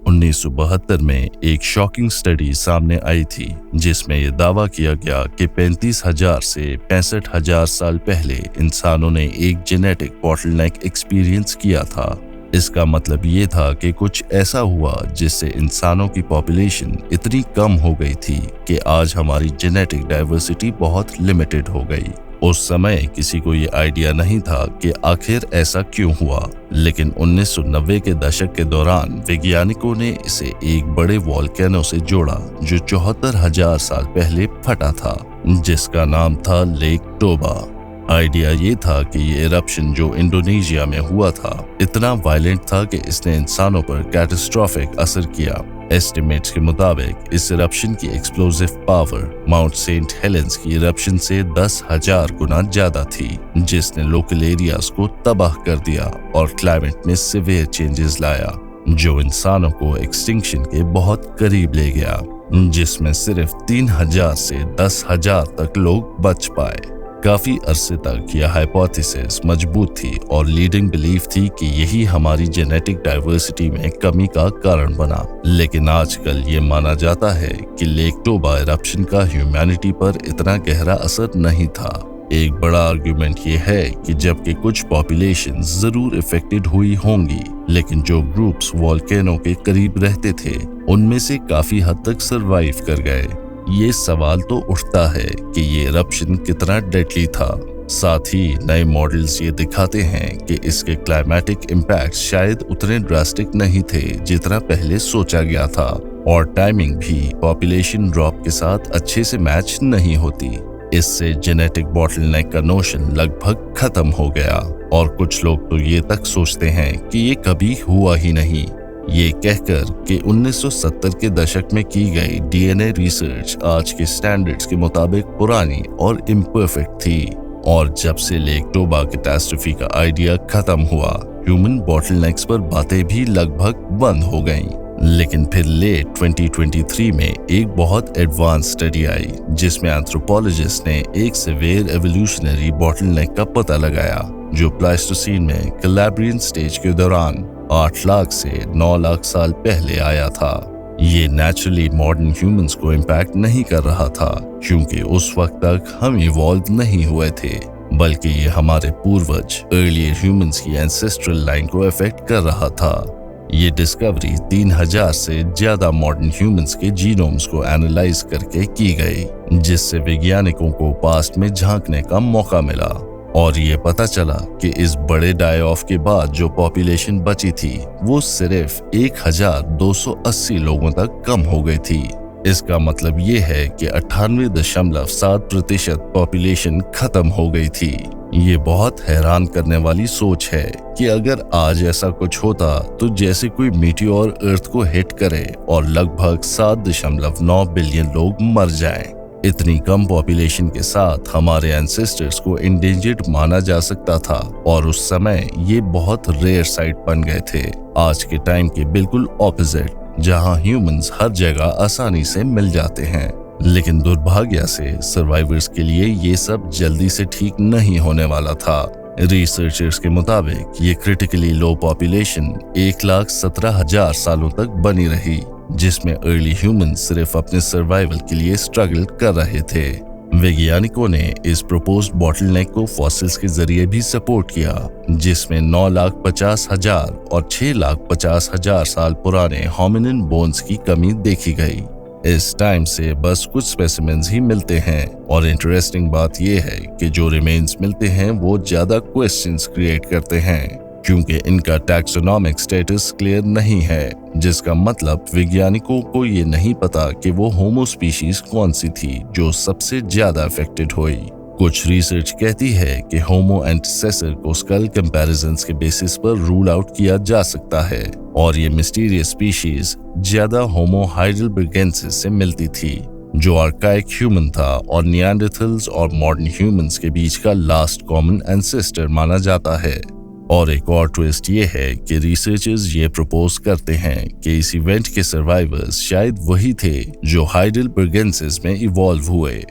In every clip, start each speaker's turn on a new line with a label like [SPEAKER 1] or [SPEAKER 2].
[SPEAKER 1] 1972 में एक shocking study सामने आई थी जिसमें यह दावा किया गया कि 35,000 से 65,000 साल पहले इंसानों ने एक जेनेटिक बॉटलनेक एक्सपीरियंस किया था। इसका मतलब ये था कि कुछ ऐसा हुआ जिससे इंसानों की पॉपुलेशन इतनी कम हो गई थी कि आज हमारी जेनेटिक डाइवर्सिटी बहुत लिमिटेड हो गई। उस समय किसी को ये आइडिया नहीं था कि आखिर ऐसा क्यों हुआ, लेकिन 1990 के दशक के दौरान वैज्ञानिकों ने इसे एक बड़े वोल्केनो से जोड़ा जो 74,000 साल पहले फटा था, जिसका नाम था लेक टोबा। आइडिया ये था कि ये इरप्शन जो इंडोनेशिया में हुआ था इतना वायलेंट था कि इसने इंसानों पर कैटास्ट्रोफिक असर किया। एस्टिमेट्स के मुताबिक इस इरप्शन की explosive power mount Saint Helens की इरप्शन से 10,000 गुना ज्यादा थी, जिसने लोकल एरियाज को तबाह कर दिया और क्लाइमेट में सिवियर चेंजेस लाया जो इंसानों को एक्सटिंक्शन के बहुत करीब ले गया, जिसमें सिर्फ 3,000 से 10,000 तक लोग बच पाए। काफी अरसे तक यह हाइपोथेसिस मजबूत थी और लीडिंग बिलीफ थी कि यही हमारी जेनेटिक डाइवर्सिटी में कमी का कारण बना। लेकिन आजकल ये माना जाता है कि लेक टोबा इरप्शन का ह्यूमैनिटी पर इतना गहरा असर नहीं था। एक बड़ा आर्गुमेंट ये है कि जबकि कुछ पॉपुलेशन जरूर इफेक्टेड हुई होंगी, लेकिन जो ग्रुप्स वोल्केनो के करीब रहते थे उनमें से काफी हद तक सरवाइव कर गए। ये सवाल तो उठता है कि ये इरप्शन कितना डेडली था। साथ ही नए मॉडल्स ये दिखाते हैं कि इसके क्लाइमेटिक इम्पैक्ट शायद उतने ड्रास्टिक नहीं थे जितना पहले सोचा गया था, और टाइमिंग भी पॉपुलेशन ड्रॉप के साथ अच्छे से मैच नहीं होती। इससे जेनेटिक बॉटलनेक का नोशन लगभग खत्म हो गया और कुछ लोग तो ये तक सोचते हैं कि ये कभी हुआ ही नहीं। ये कहकर कि 1970 के दशक में की गई डीएनए रिसर्च आज के स्टैंडर्ड्स के मुताबिक पुरानी और इम्परफेक्ट थी, और जब से लेक टोबा कैटास्ट्रोफी का आइडिया खत्म हुआ, ह्यूमन बॉटलनेक्स पर बातें भी लगभग बंद हो गईं। लेकिन फिर लेट 2023 में एक बहुत एडवांस स्टडी आई जिसमें एंथ्रोपोलॉजिस्ट ने एक सीवियर एवोल्यूशनरी बॉटलनेक का पता लगाया जो प्लाइस्टोसीन में कैम्ब्रियन स्टेज के दौरान 8 लाख से 9 लाख साल पहले आया था। ये नेचुरली मॉडर्न ह्यूमंस को इम्पैक्ट नहीं कर रहा था क्योंकि उस वक्त तक हम इवॉल्व नहीं हुए थे, बल्कि ये हमारे पूर्वज अर्लियर ह्यूमंस की एंसेस्ट्रल लाइन को अफेक्ट कर रहा था। ये डिस्कवरी 3,000 से ज्यादा मॉडर्न ह्यूमंस के जीनोम्स को एनालाइज करके की गई, जिससे वैज्ञानिकों को पास्ट में झांकने का मौका मिला और ये पता चला कि इस बड़े डाई ऑफ के बाद जो पॉपुलेशन बची थी वो सिर्फ 1,280 लोगों तक कम हो गई थी। इसका मतलब ये है कि 98.7% पॉपुलेशन खत्म हो गई थी। ये बहुत हैरान करने वाली सोच है कि अगर आज ऐसा कुछ होता तो जैसे कोई मीटियोर अर्थ को हिट करे और लगभग 7.9 बिलियन लोग मर जाएं। इतनी कम पॉपुलेशन के साथ हमारे एंसेस्टर्स को इंडेंजर्ड माना जा सकता था और उस समय ये बहुत रेयर साइट बन गए थे। आज के टाइम के बिल्कुल ऑपोजिट, जहां ह्यूमंस हर जगह आसानी से मिल जाते हैं। लेकिन दुर्भाग्य से सर्वाइवर्स के लिए ये सब जल्दी से ठीक नहीं होने वाला था। रिसर्चर्स के मुताबिक ये क्रिटिकली लो पॉपुलेशन 1,17,000 सालों तक बनी रही, जिसमें अर्ली ह्यूमंस सिर्फ अपने सर्वाइवल के लिए स्ट्रगल कर रहे थे। वैज्ञानिकों ने इस प्रोपोज्ड बॉटलनेक को फॉसिल्स के जरिए भी सपोर्ट किया, जिसमें 9,50,000 और 6,50,000 साल पुराने होमिनिन बोन्स की कमी देखी गई। इस टाइम से बस कुछ स्पेसिमेंस ही मिलते हैं और इंटरेस्टिंग बात यह है कि जो रिमेन्स मिलते हैं वो ज्यादा क्वेश्चंस क्रिएट करते हैं क्योंकि इनका टैक्सोनॉमिक स्टेटस क्लियर नहीं है, जिसका मतलब वैज्ञानिकों को ये नहीं पता कि वो होमो स्पीशीज कौन सी थी जो सबसे ज्यादा अफेक्टेड हुई। कुछ रिसर्च कहती है कि होमो एंटेसेसर को स्कल कंपैरिजंस के बेसिस पर रूल आउट किया जा सकता है और ये मिस्टीरियस स्पीशीज ज्यादा होमो हाइडेलबर्गेंसिस से मिलती थी जो आर्काइक ह्यूमन था और निएंडरथल्स और मॉडर्न ह्यूमंस के बीच का लास्ट कॉमन एंसेस्टर माना जाता है। और एक और ट्विस्ट ये है कि रिसर्चर्स ये प्रपोज करते हैं कि इस इवेंट के सर्वाइवर्स शायद वही थे जो हाइडेलबर्गेंसिस में इवॉल्व हुए।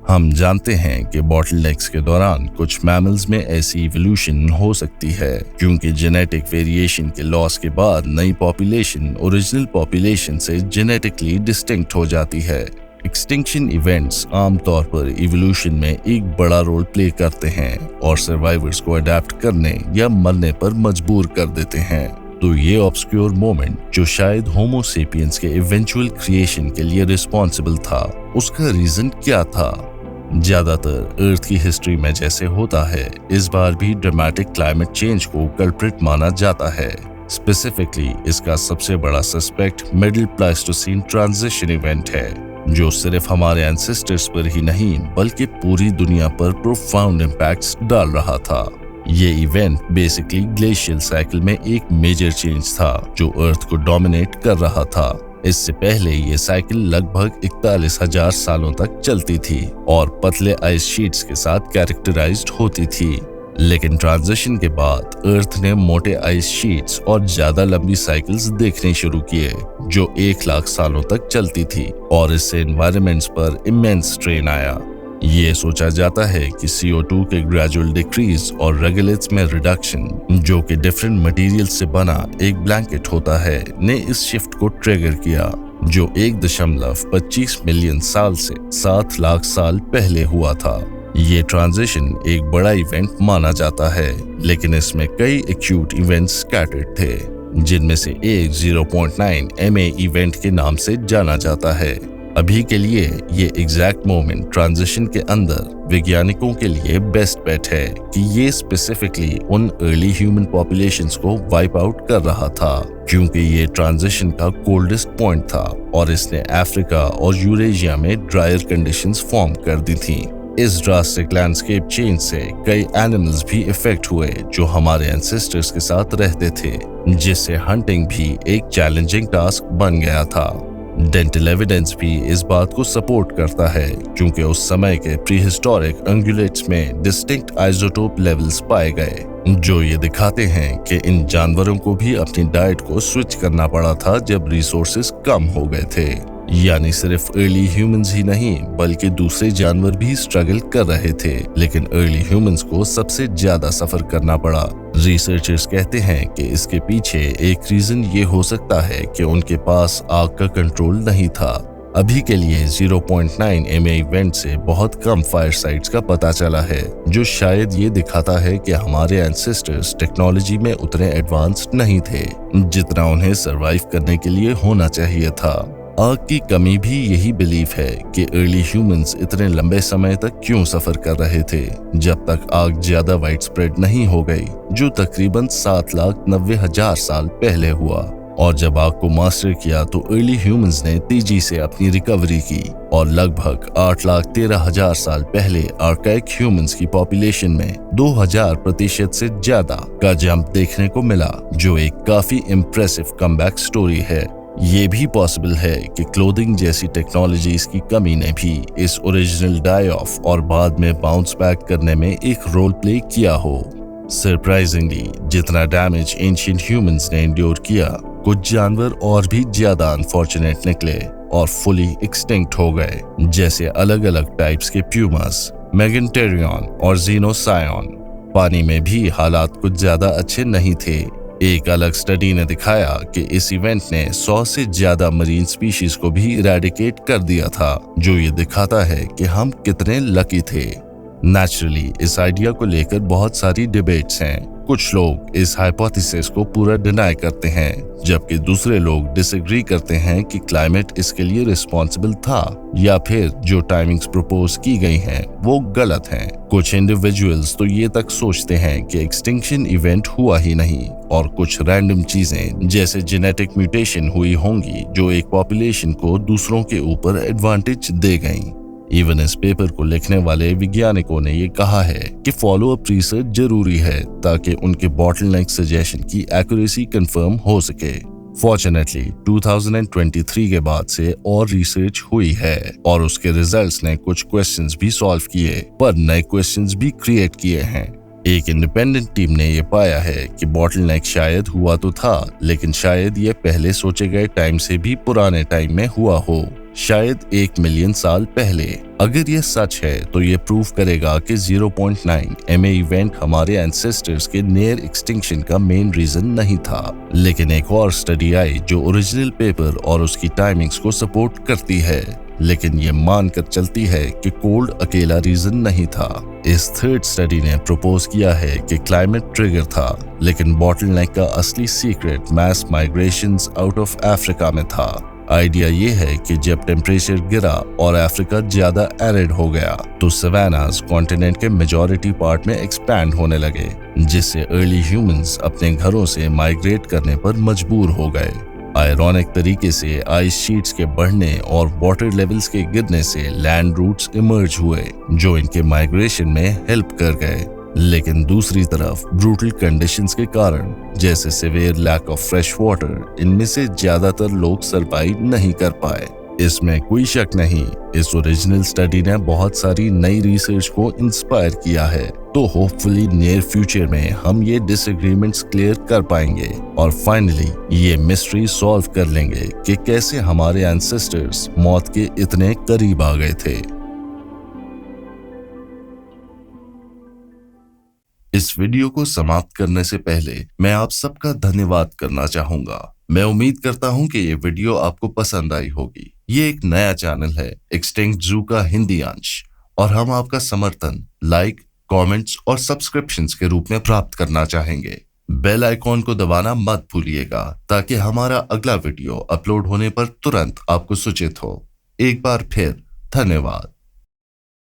[SPEAKER 1] हम जानते हैं कि बॉटलनेक्स के दौरान कुछ मैमल्स में ऐसी इवोल्यूशन हो सकती है क्योंकि जेनेटिक वेरिएशन के लॉस के बाद नई पॉपुलेशन ओरिजिनल पॉपुलेशन से जेनेटिकली डिस्टिंक्ट हो जाती है। एक्सटिंक्शन इवेंट्स आमतौर पर इवोल्यूशन में एक बड़ा रोल प्ले करते हैं और सर्वाइवर्स को अडेप्ट करने या मरने पर मजबूर कर देते हैं। तो ये ऑब्सक्योर मोमेंट जो शायद होमो सेपियंस के इवेंचुअल क्रिएशन के लिए रिस्पॉन्सिबल था, उसका रीजन क्या था? ज्यादातर अर्थ की हिस्ट्री में जैसे होता है, इस बार भी ड्रामेटिक क्लाइमेट चेंज को कल्प्रिट माना जाता है। स्पेसिफिकली इसका सबसे बड़ा suspect middle Pleistocene transition event है, जो सिर्फ हमारे एंसेस्टर्स पर ही नहीं बल्कि पूरी दुनिया पर प्रोफाउंड इम्पैक्ट्स डाल रहा था। ये इवेंट बेसिकली ग्लेशियल साइकिल में एक मेजर चेंज था जो अर्थ को डोमिनेट कर रहा था। इससे पहले ये साइकिल लगभग 41,000 सालों तक चलती थी और पतले आइस शीट्स के साथ कैरेक्टराइज्ड होती थी। लेकिन ट्रांजिशन के बाद अर्थ ने मोटे आइस शीट्स और ज्यादा लंबी साइकिल्स देखने शुरू किए जो 1 लाख सालों तक चलती थी और इससे एनवायरनमेंट्स पर इमेंस स्ट्रेन आया। ये सोचा जाता है कि CO2 के ग्रेजुअल डिक्रीज और रेगुलेट्स में रिडक्शन, जो कि डिफरेंट मटेरियल्स से बना एक ब्लैंकेट होता है, ने इस शिफ्ट को ट्रिगर किया जो 1.25 मिलियन साल से 7 लाख साल पहले हुआ था। ये ट्रांजिशन एक बड़ा इवेंट माना जाता है, लेकिन इसमें कई एक्यूट इवेंट्स स्कैटर्ड थे, जिनमें से एक 0.9 MA इवेंट के नाम से जाना जाता है। अभी के लिए ये एग्जैक्ट मोमेंट ट्रांजिशन के अंदर वैज्ञानिकों के लिए बेस्ट बेट है कि ये स्पेसिफिकली उन अर्ली ह्यूमन पॉपुलेशंस को वाइप आउट कर रहा था, क्योंकि ये ट्रांजिशन का कोल्डेस्ट पॉइंट था और इसने अफ्रीका और यूरेशिया में ड्रायर कंडीशंस फॉर्म कर दी थी। इस ड्रास्टिक लैंडस्केप चेंज से कई एनिमल्स भी इफेक्ट हुए जो हमारे एंसेस्टर्स के साथ रहते थे, जिससे हंटिंग भी एक चैलेंजिंग टास्क बन गया था। डेंटल एविडेंस भी इस बात को सपोर्ट करता है क्योंकि उस समय के प्रीहिस्टोरिक अंगुलेट्स में डिस्टिंक्ट आइसोटोप लेवल्स पाए गए, जो ये दिखाते हैं कि इन जानवरों को भी अपनी डाइट को स्विच करना पड़ा था जब रिसोर्सेज कम हो गए थे। यानी सिर्फ अर्ली ह्यूमंस ही नहीं बल्कि दूसरे जानवर भी स्ट्रगल कर रहे थे, लेकिन अर्ली ह्यूमंस को सबसे ज्यादा सफर करना पड़ा। रिसर्चर्स कहते हैं कि इसके पीछे एक रीजन ये हो सकता है कि उनके पास आग का कंट्रोल नहीं था। अभी के लिए 0.9 MA इवेंट से बहुत कम फायर साइट्स का पता चला है, जो शायद ये दिखाता है कि हमारे एंसेस्टर्स टेक्नोलॉजी में उतने एडवांस्ड नहीं थे जितना उन्हें सरवाइव करने के लिए होना चाहिए था। आग की कमी भी यही बिलीफ है कि अर्ली ह्यूमंस इतने लंबे समय तक क्यों सफर कर रहे थे जब तक आग ज्यादा वाइड स्प्रेड नहीं हो गई, जो तकरीबन 7,90,000 साल पहले हुआ। और जब आग को मास्टर किया तो अर्ली ह्यूमंस ने तेजी से अपनी रिकवरी की और लगभग 8,13,000 साल पहले आर्काइक ह्यूमंस की पॉपुलेशन में 2000% से ज्यादा का जंप देखने को मिला, जो एक काफी इम्प्रेसिव कमबैक स्टोरी है। ये भी पॉसिबल है कि क्लोथिंग जैसी टेक्नोलॉजीज की कमी ने भी इस ओरिजिनल डाई ऑफ और बाद में बाउंस बैक करने में एक रोल प्ले किया हो। सरप्राइजिंगली जितना डैमेज एंशिएंट ह्यूमंस ने एंड्योर किया, कुछ जानवर और भी ज्यादा अनफॉर्चुनेट निकले और फुली एक्सटिंक्ट हो गए, जैसे अलग अलग टाइप्स के प्यूमास, मेगेंटेरियन और जीनोसायन। पानी में भी हालात कुछ ज्यादा अच्छे नहीं थे। एक अलग स्टडी ने दिखाया कि इस इवेंट ने 100 से ज्यादा मरीन स्पीशीज को भी इरेडिकेट कर दिया था, जो ये दिखाता है कि हम कितने लकी थे। नेचुरली इस आइडिया को लेकर बहुत सारी डिबेट्स हैं। कुछ लोग इस हाइपोथेसिस को पूरा डिनाई करते हैं, जबकि दूसरे लोग डिसएग्री करते हैं कि क्लाइमेट इसके लिए रिस्पॉन्सिबल था या फिर जो टाइमिंग्स प्रपोज की गई हैं वो गलत हैं। कुछ इंडिविजुअल्स तो ये तक सोचते हैं कि एक्सटिंक्शन इवेंट हुआ ही नहीं और कुछ रैंडम चीजें जैसे जेनेटिक म्यूटेशन हुई होंगी जो एक पॉपुलेशन को दूसरों के ऊपर एडवांटेज दे गई। इवन इस पेपर को लिखने वाले वैज्ञानिकों ने ये कहा है कि फॉलो अप रिसर्च जरूरी है ताकि उनके बॉटलनेक सजेशन की एक्यूरेसी कंफर्म हो सके। फॉर्चुनेटली 2023 के बाद से और रिसर्च हुई है और उसके रिजल्ट्स ने कुछ क्वेश्चंस भी सॉल्व किए, पर नए क्वेश्चंस भी क्रिएट किए हैं। एक इंडिपेंडेंट टीम ने यह पाया है कि बॉटलनेक शायद हुआ तो था, लेकिन शायद ये पहले सोचे गए टाइम से भी पुराने टाइम में हुआ हो, शायद 1 मिलियन साल पहले। अगर ये सच है तो ये प्रूव करेगा कि 0.9 MA इवेंट हमारे एंसेस्टर्स के नियर एक्सटिंक्शन का मेन रीजन नहीं था। लेकिन एक और स्टडी आई जो ओरिजिनल पेपर और उसकी टाइमिंग्स को सपोर्ट करती है, लेकिन ये मानकर चलती है कि कोल्ड अकेला रीजन नहीं था। इस थर्ड स्टडी ने प्रपोज किया है कि क्लाइमेट ट्रिगर था, लेकिन बॉटलनेक का असली secret mass migrations out of Africa में था। आइडिया ये है कि जब टेम्परेचर गिरा और अफ्रीका ज्यादा एरिड हो गया तो सवानास कॉन्टिनेंट के मेजॉरिटी पार्ट में एक्सपैंड होने लगे, जिससे अर्ली ह्यूमंस अपने घरों से माइग्रेट करने पर मजबूर हो गए। आयरॉनिक तरीके से आइस शीट्स के बढ़ने और वाटर लेवल्स के गिरने से लैंड रूट्स इमर्ज हुए जो इनके माइग्रेशन में हेल्प कर गए। लेकिन दूसरी तरफ ब्रूटल कंडीशंस के कारण जैसे severe lack of fresh water, इनमें से ज्यादातर लोग सरवाइव नहीं कर पाए। इसमें कोई शक नहीं, इस ओरिजिनल स्टडी ने बहुत सारी नई रिसर्च को इंस्पायर किया है। तो होपफुली नियर फ्यूचर में हम ये डिसएग्रीमेंट्स क्लियर कर पाएंगे और फाइनली ये मिस्ट्री सॉल्व कर लेंगे कि कैसे हमारे एंसेस्टर्स मौत के इतने करीब आ गए थे। इस वीडियो को समाप्त करने से पहले मैं आप सबका धन्यवाद करना चाहूंगा। मैं उम्मीद करता हूं कि ये वीडियो आपको पसंद आई होगी। ये एक नया चैनल है एक्सटिंक्ट जू का हिंदी अंश, और हम आपका समर्थन लाइक, कमेंट्स और सब्सक्रिप्शंस के रूप में प्राप्त करना चाहेंगे। बेल आइकॉन को दबाना मत भूलिएगा ताकि हमारा अगला वीडियो अपलोड होने पर तुरंत आपको सूचित हो। एक बार फिर धन्यवाद।